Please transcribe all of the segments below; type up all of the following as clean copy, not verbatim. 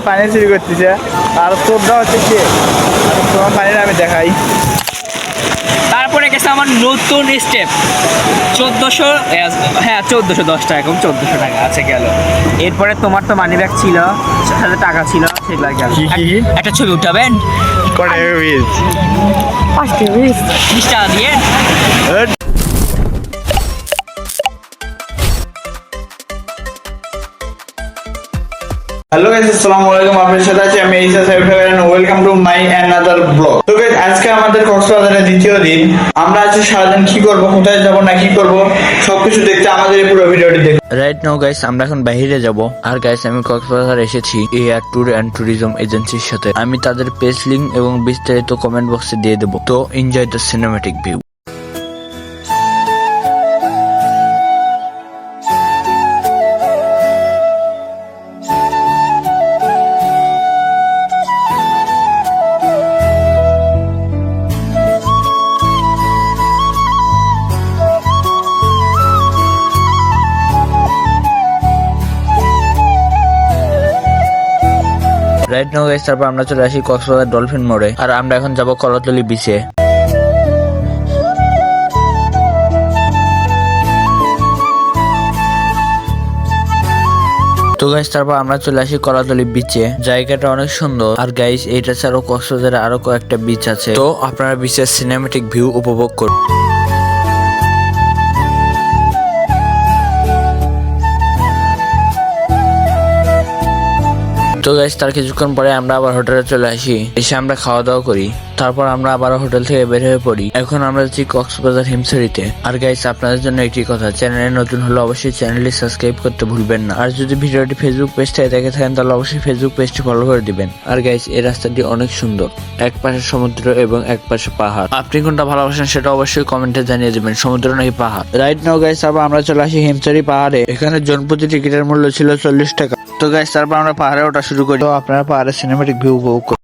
পানি চুরি করতেছে আর তোরটা হচ্ছে কি তোমার পানিটা আমি দেখাই। তারপরে গেছে আমার নতুন স্টেপ 1400, হ্যাঁ 1410 টাকা, কম 1400 টাকা আছে গেল। এরপরে তোমার তো মানি ব্যাগ ছিল, সাথে টাকা ছিল, সেগুলো গেল। একটা ছবি উঠাবেন? কটা পিস? 5 টাকা পিস। 20 টাকা দিয়ে। হ্যালো গাইস, আসসালামু আলাইকুম। আপনাদের সাথে আছি আমি ঈসা সাহেব and welcome to my another blog. তো গাইস, আজকে আমাদের কক্সবাজারের দ্বিতীয় দিন। আমরা আজকে সারাদিন কি করব, কোথায় যাব না কি করব, সবকিছু দেখতে আমাদের এই পুরো ভিডিওটি দেখুন। রাইট নাও গাইস, আমরা এখন বাইরে যাব। আর গাইস, আমি কক্সবাজার এসেছি এয়ার ট্যুর এন্ড ট্যুরিজম এজেন্সির সাথে। আমি তাদের পেজ লিংক এবং বিস্তারিত কমেন্ট বক্সে দিয়ে দেবো। তো enjoy the cinematic view. Right now guys, তারপর আমরা চলে আসি কক্সবাজার ডলফিন মোড়ে। আর আমরা এখন যাব কলাতলি বিচে। তো গাইস, তারপর আমরা চলে আসি কলাতলি বিচে। জায়গাটা অনেক সুন্দর। আর গাইস, এইটা ছাড়াও কক্সবাজারে আরো কয়েকটা বিচ আছে। তো আপনারা বিচের সিনেম্যাটিক ভিউ উপভোগ করুন। তো গাইস, তার কিছুক্ষণ পরে আমরা আবার হোটেলে চলে আসি। এসে আমরা খাওয়া দাওয়া করি। তারপর আমরা আবার হোটেল থেকে বের হয়ে পড়ি। এখন আমরা যাচ্ছি কক্সবাজার হিমছড়িতে। আর গাইস, আপনাদের জন্য একটি কথা, চ্যানেলে নতুন হলে অবশ্যই চ্যানেলটি সাবস্ক্রাইব করতে ভুলবেন না। আর যদি ভিডিওটি ফেসবুক পেজ থেকে দেখে থাকেন তাহলে অবশ্যই ফেসবুক পেজটি ফলো করে দিবেন। আর গাইস, এই রাস্তাটি অনেক সুন্দর, এক পাশে সমুদ্র এবং এক পাশে পাহাড়। আপনি কোনটা ভালোবাসেন সেটা অবশ্যই কমেন্টে জানিয়ে দিবেন, সমুদ্র নাকি পাহাড়। রাইট নাও গাইস, আবার আমরা চলে আসি হিমছড়ি পাহাড়ে। এখানে জনপ্রতি টিকিটের মূল্য ছিল 40 টাকা। তো গাইস, তারপর আমরা পাহাড়ে ওঠা শুরু করি। তো আপনারা পাহাড়ের সিনেম্যাটিক ভিউ উপভোগ করুন।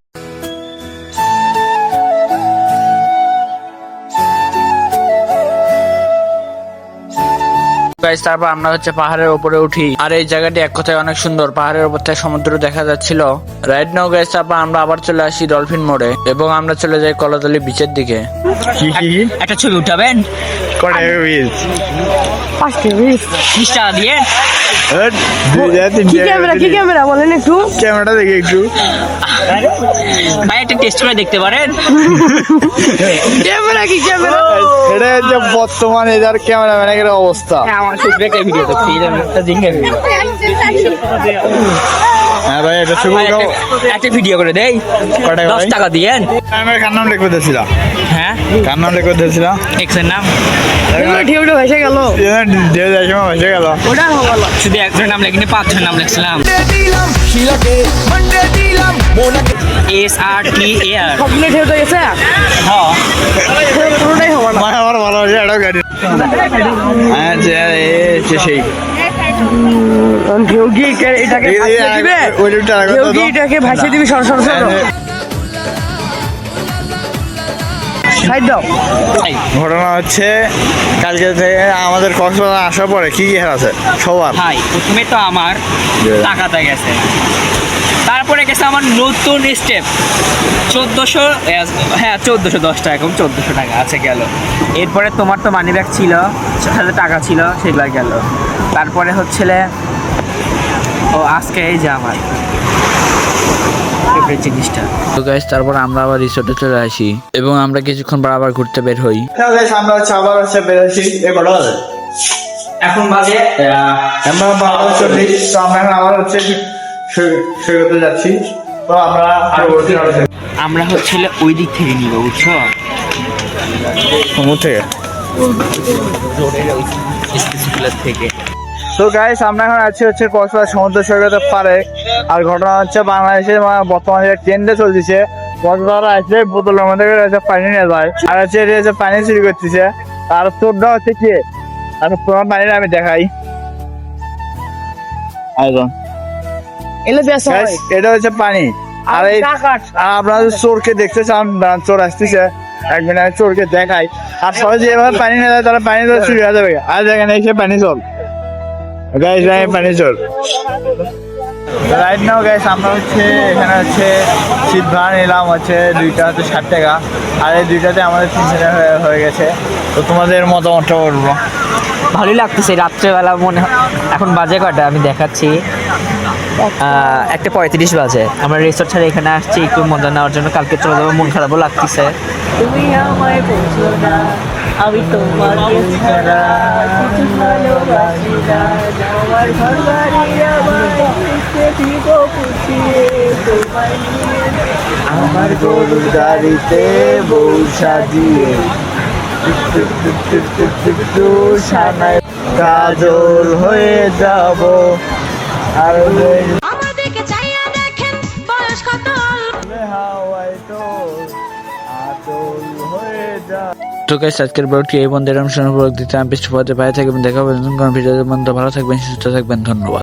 তারপর আমরা পাহাড়ের উপরে উঠি। আর এই জায়গাটি এক কথায় অনেক সুন্দর, পাহাড়ের উপর থেকে সমুদ্র দেখা যাচ্ছিল। রাইট নাও গাইস, তারপর আমরা আবার চলে আসি ডলফিন মোড়ে এবং আমরা চলে যাই কলাতলি বিচের দিকে। একটা ছবি উঠাবেন? কটা পিস? 5 টাকা পিস। 20 টাকা দিয়ে। কি ক্যামেরা বলেন একটু? ক্যামেরাটা দেখে একটু ভাই একটা টেস্ট করে দেখতে পারেন? ক্যামেরা কি ক্যামেরা? এটা হচ্ছে বর্তমান এদের ক্যামেরাম্যানের অবস্থা। আমার শুধু একটা ভিডিও তো ফিল্ম একটা জিঙ্গা ভিডিও। হ্যাঁ ভাই, এটা শুরু করো। একটা ভিডিও করে দেই। কটা 10 টাকা দিয়েন। আমি কার নাম লিখে দিয়েছিলাম? হ্যাঁ, কার নাম লিখে দিয়েছিলাম? এক্সের নাম। ঢেউটা ভেসে গেল। দেড় সময় ভেসে গেল। ওটা হলো শুধু একজনের নাম লিখিনি, 5-6 নাম লিখছিলাম। SRTAR। সবগুলো ঢেউটা গেছে। হ্যাঁ, পুরোটাই হবে না। মানে আমার ভালো হয়েছে, এটাও গাড়ি। হ্যাঁ, সেই ঢেউ গিয়ে এটাকে ভাসিয়ে দিবে। ঢেউ গিয়ে এটাকে ভাসিয়ে দিবি। সর সর সর সাইড দাও। ঘটনা হচ্ছে, কালকে থেকে আমাদের কক্সবাজার আসার পরে কি কি আছে সবার? ভাই প্রথমে তো আমার টাকাটা গেছে, তারপরে গেছে আমার নতুন স্টেপ 1400, হ্যাঁ 1410 টাকা, কম 1400 টাকা আছে গেল। এরপরে তোমার তো মানি ব্যাগ ছিল, সাথে টাকা ছিল, সেগুলো গেল। তারপরে হচ্ছিলে আজকে এই যে আমার জিনিসটা। তো গাইস, তারপর আমরা আবার রিসোর্টে চলে আসি এবং আমরা কিছুক্ষণ পর আবার ঘুরতে বের হই। আমরা আবার বেরোচ্ছি। এখন বাজে আমরা 12:40। তো আমরা এখন আবার সৈকতে যাচ্ছি। তো আমরা হচ্ছিল ওই দিক থেকে নিব, বুঝছো? সমুদ্র থেকে। তো গাইস, আমরা এখন আছি কক্সবাজার সমুদ্র সৈকতের পারে। আর ঘটনা হচ্ছে, বাংলাদেশের বর্তমানে ট্রেন্ডে চলতেছে, কক্সবাজার আসলে বোতলের মধ্যে পানি নিয়ে যায়। আর পানি চুরি করতেছে। আর তোরটা হচ্ছে কি, আর তোমার পানিটা আমি দেখাই। এটা হচ্ছে পানি। আর এই আপনারা চোরকে দেখতে চান, চোর আসতেছে, এক মিনিট চোরকে দেখাই। আর সবাই যেভাবে পানি নিয়ে যায় তারা পানি চুরি হয়ে যাবে। আর দেখেন, এসে পানি চল গাইস, পানি চল। রাইট নাও গাইস আমরা হচ্ছে এখানে হচ্ছে শীত ভাড়া নিলাম হচ্ছে দুইটা হচ্ছে 60 টাকা, আর এই দুইটাতে আমাদের 300 টাকা হয়ে গেছে। তো তোমাদের মতামতটা বলবো। ভালোই লাগতেছে রাত্রেবেলা মনে এখন বাজে কয়টা আমি দেখাচ্ছি 1:35 বাজে। আমরা রিসোর্ট ছাড়া এখানে আসছি একটু মজা নেওয়ার জন্য, কালকে চলে যাবো, মন খারাপও লাগতেছে। তুমি আমায় বোঝো না, আমি তোমাকে ছাড়া কিছু ভালোবাসি না। আমার ঘর বাড়ি আমায় দেখতে দিব খুশিয়ে, তোমায় নিয়ে আমার গরুর গাড়িতে বউ সাজিয়ে সানায় কাজল হয়ে যাব। আর আমাদেরকে চাইয়া দেখেন বয়স কত হাওয়ায় তোর আচল হয়ে যা। তো গাইস আজকের ব্লগটি এই বন্ধের অনুষ্ঠানের ব্লগ দিতে আমি পিছু পথে পায়ে থাকবেন। দেখা হবে নতুন কোনো ভিডিওতে। বন্ধু ভালো থাকবেন, সুস্থ থাকবেন, ধন্যবাদ।